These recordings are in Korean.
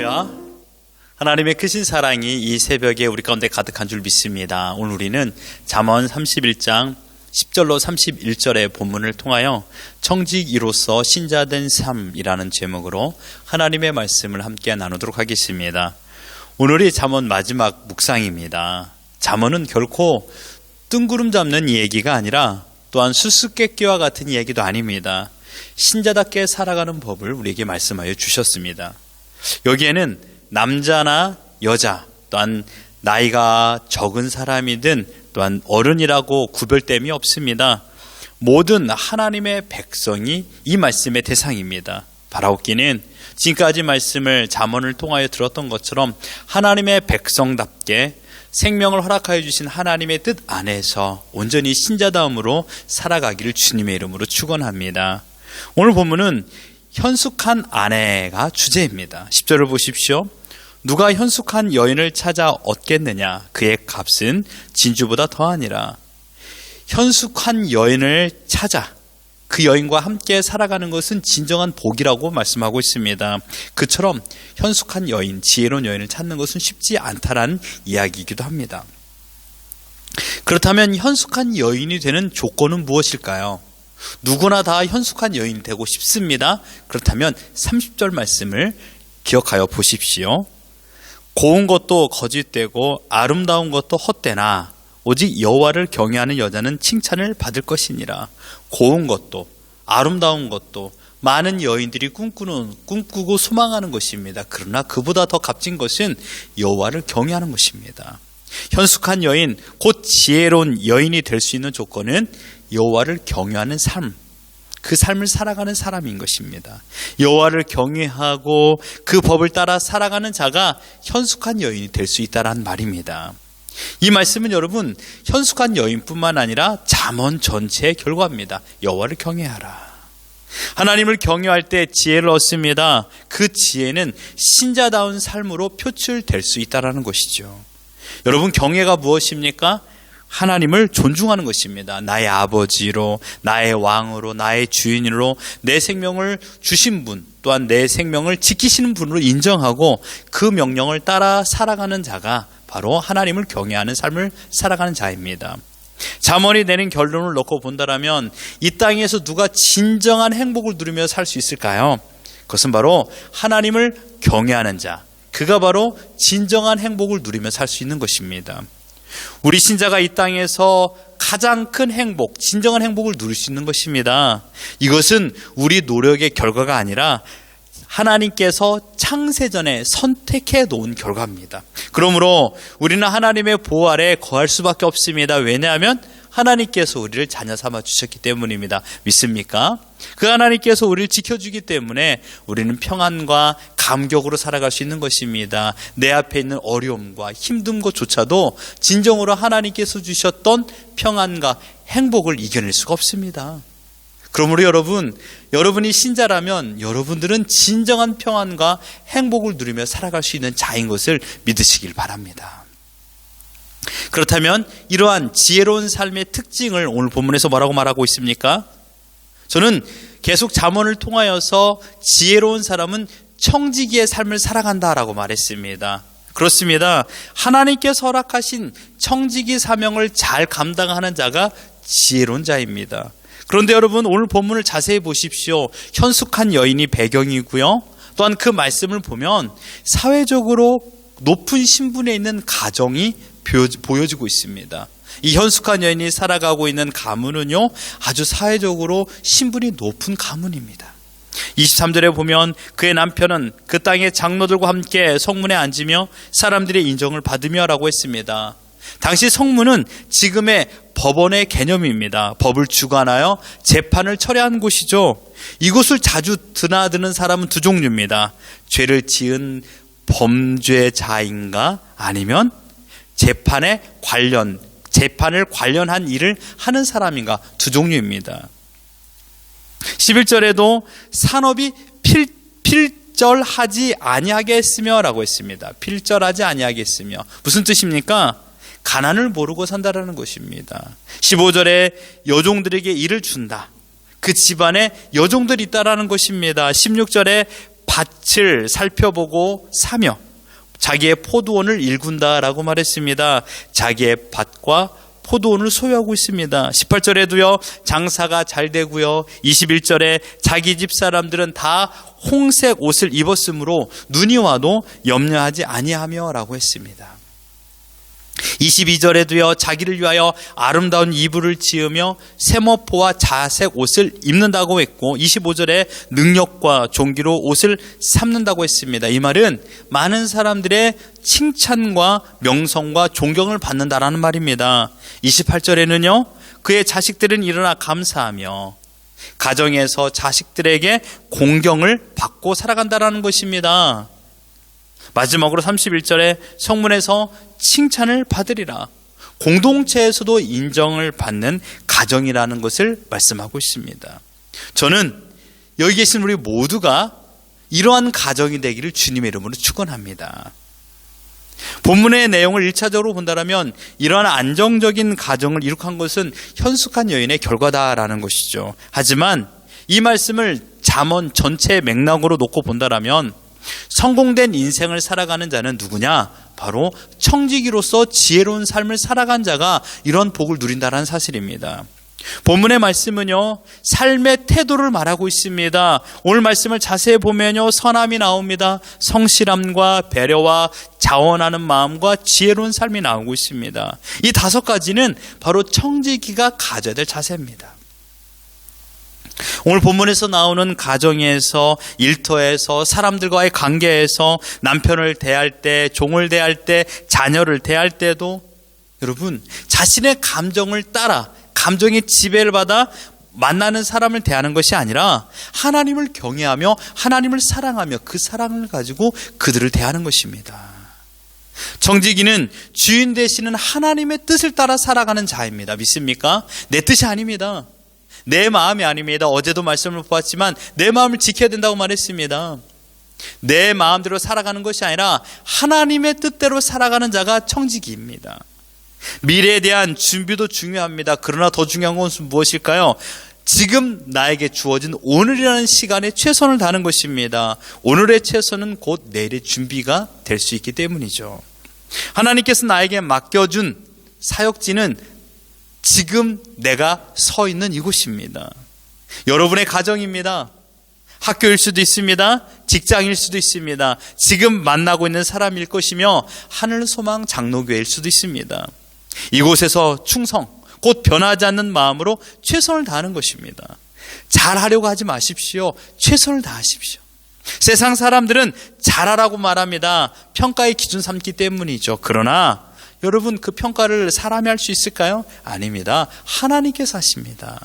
할렐루야. 하나님의 크신 사랑이 이 새벽에 우리 가운데 가득한 줄 믿습니다. 오늘 우리는 잠언 31장 10절로 31절의 본문을 통하여 청지기로서 신자된 삶이라는 제목으로 하나님의 말씀을 함께 나누도록 하겠습니다. 오늘이 잠언 마지막 묵상입니다. 잠언은 결코 뜬구름 잡는 이야기가 아니라 또한 수수께끼와 같은 이야기도 아닙니다. 신자답게 살아가는 법을 우리에게 말씀하여 주셨습니다. 여기에는 남자나 여자, 또한 나이가 적은 사람이든 또한 어른이라고 구별됨이 없습니다. 모든 하나님의 백성이 이 말씀의 대상입니다. 바라옵기는 지금까지 말씀을 잠언을 통하여 들었던 것처럼 하나님의 백성답게 생명을 허락하여 주신 하나님의 뜻 안에서 온전히 신자다움으로 살아가기를 주님의 이름으로 축원합니다. 오늘 본문은 현숙한 아내가 주제입니다. 10절을 보십시오. 누가 현숙한 여인을 찾아 얻겠느냐? 그의 값은 진주보다 더하니라. 현숙한 여인을 찾아 그 여인과 함께 살아가는 것은 진정한 복이라고 말씀하고 있습니다. 그처럼 현숙한 여인, 지혜로운 여인을 찾는 것은 쉽지 않다라는 이야기이기도 합니다. 그렇다면 현숙한 여인이 되는 조건은 무엇일까요? 누구나 다 현숙한 여인이 되고 싶습니다. 그렇다면 30절 말씀을 기억하여 보십시오. 고운 것도 거짓되고 아름다운 것도 헛되나 오직 여호와를 경외하는 여자는 칭찬을 받을 것이니라. 고운 것도 아름다운 것도 많은 여인들이 꿈꾸고 소망하는 것입니다. 그러나 그보다 더 값진 것은 여호와를 경외하는 것입니다. 현숙한 여인, 곧 지혜로운 여인이 될 수 있는 조건은 여호와를 경외하는 삶, 그 삶을 살아가는 사람인 것입니다. 여호와를 경외하고 그 법을 따라 살아가는 자가 현숙한 여인이 될 수 있다는 말입니다. 이 말씀은 여러분 현숙한 여인뿐만 아니라 잠언 전체의 결과입니다. 여호와를 경외하라. 하나님을 경외할 때 지혜를 얻습니다. 그 지혜는 신자다운 삶으로 표출될 수 있다는 것이죠. 여러분 경외가 무엇입니까? 하나님을 존중하는 것입니다. 나의 아버지로, 나의 왕으로, 나의 주인으로 내 생명을 주신 분, 또한 내 생명을 지키시는 분으로 인정하고 그 명령을 따라 살아가는 자가 바로 하나님을 경외하는 삶을 살아가는 자입니다. 잠언이 내는 결론을 놓고 본다라면 이 땅에서 누가 진정한 행복을 누리며 살 수 있을까요? 그것은 바로 하나님을 경외하는 자, 그가 바로 진정한 행복을 누리며 살 수 있는 것입니다. 우리 신자가 이 땅에서 가장 큰 행복, 진정한 행복을 누릴 수 있는 것입니다. 이것은 우리 노력의 결과가 아니라 하나님께서 창세전에 선택해 놓은 결과입니다. 그러므로 우리는 하나님의 보호 아래 거할 수밖에 없습니다. 왜냐하면 하나님께서 우리를 자녀 삼아 주셨기 때문입니다. 믿습니까? 그 하나님께서 우리를 지켜주기 때문에 우리는 평안과 감격으로 살아갈 수 있는 것입니다. 내 앞에 있는 어려움과 힘든 것조차도 진정으로 하나님께서 주셨던 평안과 행복을 이겨낼 수가 없습니다. 그러므로 여러분이 신자라면 여러분들은 진정한 평안과 행복을 누리며 살아갈 수 있는 자인 것을 믿으시길 바랍니다. 그렇다면 이러한 지혜로운 삶의 특징을 오늘 본문에서 뭐라고 말하고 있습니까? 저는 계속 잠언을 통하여서 지혜로운 사람은 청지기의 삶을 살아간다라고 말했습니다. 그렇습니다. 하나님께서 허락하신 청지기 사명을 잘 감당하는 자가 지혜로운 자입니다. 그런데 여러분 오늘 본문을 자세히 보십시오. 현숙한 여인이 배경이고요. 또한 그 말씀을 보면 사회적으로 높은 신분에 있는 가정이 보여지고 있습니다. 이 현숙한 여인이 살아가고 있는 가문은요 아주 사회적으로 신분이 높은 가문입니다. 23절에 보면 그의 남편은 그 땅의 장로들과 함께 성문에 앉으며 사람들의 인정을 받으며 라고 했습니다. 당시 성문은 지금의 법원의 개념입니다. 법을 주관하여 재판을 처리하는 곳이죠. 이곳을 자주 드나드는 사람은 두 종류입니다. 죄를 지은 범죄자인가 아니면 재판을 관련한 일을 하는 사람인가 두 종류입니다. 11절에도 산업이 필절하지 아니하게 했으며 라고 했습니다. 필절하지 아니하게 했으며 무슨 뜻입니까? 가난을 모르고 산다라는 것입니다. 15절에 여종들에게 일을 준다. 그 집안에 여종들이 있다라는 것입니다. 16절에 밭을 살펴보고 사며 자기의 포도원을 일군다라고 말했습니다. 자기의 밭과 포도원을 소유하고 있습니다. 18절에도요, 장사가 잘 되고요. 21절에 자기 집 사람들은 다 홍색 옷을 입었으므로 눈이 와도 염려하지 아니하며 라고 했습니다. 22절에도요, 자기를 위하여 아름다운 이불을 지으며 세모포와 자색 옷을 입는다고 했고, 25절에 능력과 존귀로 옷을 삼는다고 했습니다. 이 말은 많은 사람들의 칭찬과 명성과 존경을 받는다라는 말입니다. 28절에는요, 그의 자식들은 일어나 감사하며 가정에서 자식들에게 공경을 받고 살아간다라는 것입니다. 마지막으로 31절에 성문에서 칭찬을 받으리라. 공동체에서도 인정을 받는 가정이라는 것을 말씀하고 있습니다. 저는 여기 계신 우리 모두가 이러한 가정이 되기를 주님의 이름으로 축원합니다. 본문의 내용을 1차적으로 본다면 이러한 안정적인 가정을 이룩한 것은 현숙한 여인의 결과다라는 것이죠. 하지만 이 말씀을 잠언 전체 맥락으로 놓고 본다면 성공된 인생을 살아가는 자는 누구냐? 바로 청지기로서 지혜로운 삶을 살아간 자가 이런 복을 누린다는 사실입니다. 본문의 말씀은요, 삶의 태도를 말하고 있습니다. 오늘 말씀을 자세히 보면요, 선함이 나옵니다. 성실함과 배려와 자원하는 마음과 지혜로운 삶이 나오고 있습니다. 이 5가지는 바로 청지기가 가져야 될 자세입니다. 오늘 본문에서 나오는 가정에서, 일터에서, 사람들과의 관계에서, 남편을 대할 때, 종을 대할 때, 자녀를 대할 때도 여러분, 자신의 감정을 따라 감정의 지배를 받아 만나는 사람을 대하는 것이 아니라 하나님을 경외하며 하나님을 사랑하며 그 사랑을 가지고 그들을 대하는 것입니다. 청지기는 주인 되시는 하나님의 뜻을 따라 살아가는 자입니다. 믿습니까? 내 뜻이 아닙니다. 내 마음이 아닙니다. 어제도 말씀을 보았지만 내 마음을 지켜야 된다고 말했습니다. 내 마음대로 살아가는 것이 아니라 하나님의 뜻대로 살아가는 자가 청지기입니다. 미래에 대한 준비도 중요합니다. 그러나 더 중요한 것은 무엇일까요? 지금 나에게 주어진 오늘이라는 시간에 최선을 다하는 것입니다. 오늘의 최선은 곧 내일의 준비가 될 수 있기 때문이죠. 하나님께서 나에게 맡겨준 사역지는 지금 내가 서 있는 이곳입니다. 여러분의 가정입니다. 학교일 수도 있습니다. 직장일 수도 있습니다. 지금 만나고 있는 사람일 것이며 하늘소망 장로교회일 수도 있습니다. 이곳에서 충성, 곧 변하지 않는 마음으로 최선을 다하는 것입니다. 잘하려고 하지 마십시오. 최선을 다하십시오. 세상 사람들은 잘하라고 말합니다. 평가의 기준 삼기 때문이죠. 그러나 여러분, 그 평가를 사람이 할 수 있을까요? 아닙니다. 하나님께서 하십니다.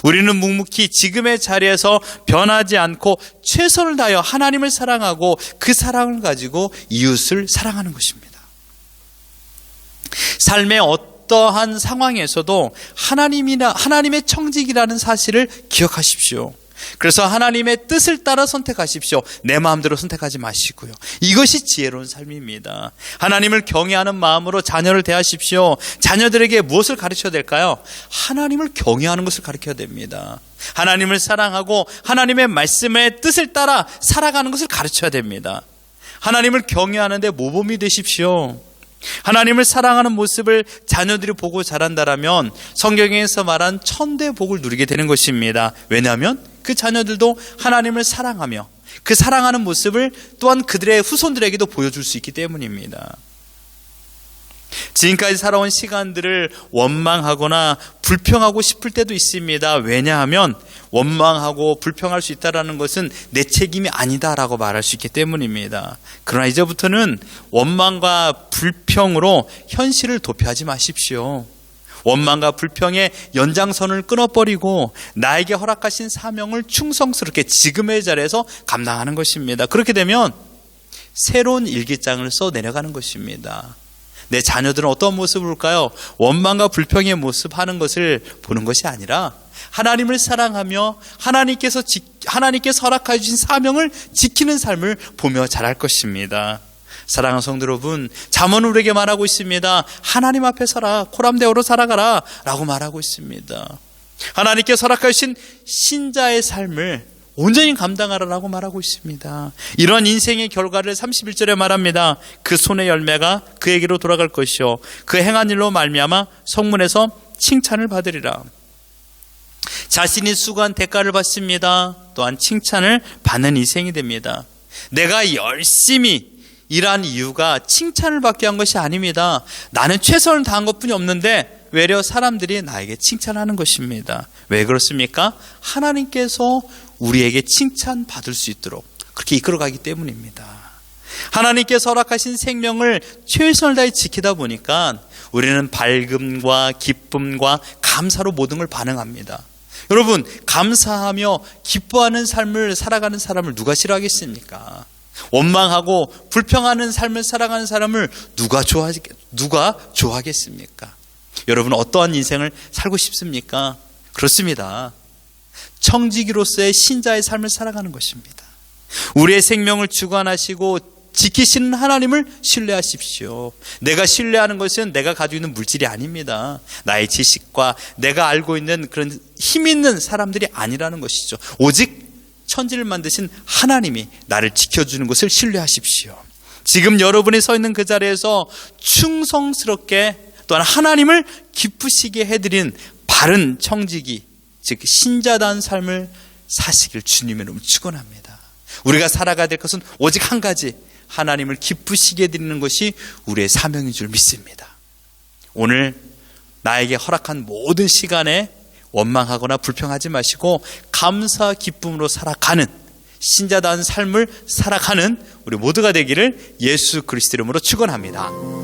우리는 묵묵히 지금의 자리에서 변하지 않고 최선을 다하여 하나님을 사랑하고 그 사랑을 가지고 이웃을 사랑하는 것입니다. 삶의 어떠한 상황에서도 하나님의 청지기라는 사실을 기억하십시오. 그래서 하나님의 뜻을 따라 선택하십시오. 내 마음대로 선택하지 마시고요. 이것이 지혜로운 삶입니다. 하나님을 경외하는 마음으로 자녀를 대하십시오. 자녀들에게 무엇을 가르쳐야 될까요? 하나님을 경외하는 것을 가르쳐야 됩니다. 하나님을 사랑하고 하나님의 말씀의 뜻을 따라 살아가는 것을 가르쳐야 됩니다. 하나님을 경외하는데 모범이 되십시오. 하나님을 사랑하는 모습을 자녀들이 보고 자란다라면 성경에서 말한 천대 복을 누리게 되는 것입니다. 왜냐하면 그 자녀들도 하나님을 사랑하며 그 사랑하는 모습을 또한 그들의 후손들에게도 보여줄 수 있기 때문입니다. 지금까지 살아온 시간들을 원망하거나 불평하고 싶을 때도 있습니다. 왜냐하면 원망하고 불평할 수 있다는 것은 내 책임이 아니다라고 말할 수 있기 때문입니다. 그러나 이제부터는 원망과 불평으로 현실을 도피하지 마십시오. 원망과 불평의 연장선을 끊어버리고 나에게 허락하신 사명을 충성스럽게 지금의 자리에서 감당하는 것입니다. 그렇게 되면 새로운 일기장을 써 내려가는 것입니다. 내 자녀들은 어떤 모습을 볼까요? 원망과 불평의 모습 하는 것을 보는 것이 아니라 하나님을 사랑하며 하나님께서 허락해 주신 사명을 지키는 삶을 보며 자랄 것입니다. 사랑하는 성도 여러분, 잠언은 우리에게 말하고 있습니다. 하나님 앞에 서라, 코람대오로 살아가라 라고 말하고 있습니다. 하나님께서 허락해 주신 신자의 삶을 온전히 감당하라라고 말하고 있습니다. 이런 인생의 결과를 31절에 말합니다. 그 손의 열매가 그에게로 돌아갈 것이요 그 행한 일로 말미암아 성문에서 칭찬을 받으리라. 자신이 수고한 대가를 받습니다. 또한 칭찬을 받는 인생이 됩니다. 내가 열심히 일한 이유가 칭찬을 받게 한 것이 아닙니다. 나는 최선을 다한 것뿐이 없는데 외려 사람들이 나에게 칭찬하는 것입니다. 왜 그렇습니까? 하나님께서 우리에게 칭찬받을 수 있도록 그렇게 이끌어가기 때문입니다. 하나님께서 허락하신 생명을 최선을 다해 지키다 보니까 우리는 밝음과 기쁨과 감사로 모든 걸 반응합니다. 여러분, 감사하며 기뻐하는 삶을 살아가는 사람을 누가 싫어하겠습니까? 원망하고 불평하는 삶을 살아가는 사람을 누가 좋아하겠습니까? 여러분, 어떠한 인생을 살고 싶습니까? 그렇습니다. 청지기로서의 신자의 삶을 살아가는 것입니다. 우리의 생명을 주관하시고 지키시는 하나님을 신뢰하십시오. 내가 신뢰하는 것은 내가 가지고 있는 물질이 아닙니다. 나의 지식과 내가 알고 있는 그런 힘 있는 사람들이 아니라는 것이죠. 오직 천지를 만드신 하나님이 나를 지켜주는 것을 신뢰하십시오. 지금 여러분이 서 있는 그 자리에서 충성스럽게 또한 하나님을 기쁘시게 해드린 바른 청지기, 즉 신자다운 삶을 사시길 주님의 이름으로 축원합니다. 우리가 살아가야 될 것은 오직 한 가지, 하나님을 기쁘시게 해드리는 것이 우리의 사명인 줄 믿습니다. 오늘 나에게 허락한 모든 시간에 원망하거나 불평하지 마시고 감사 기쁨으로 살아가는 신자다운 삶을 살아가는 우리 모두가 되기를 예수 그리스도 이름으로 축원합니다.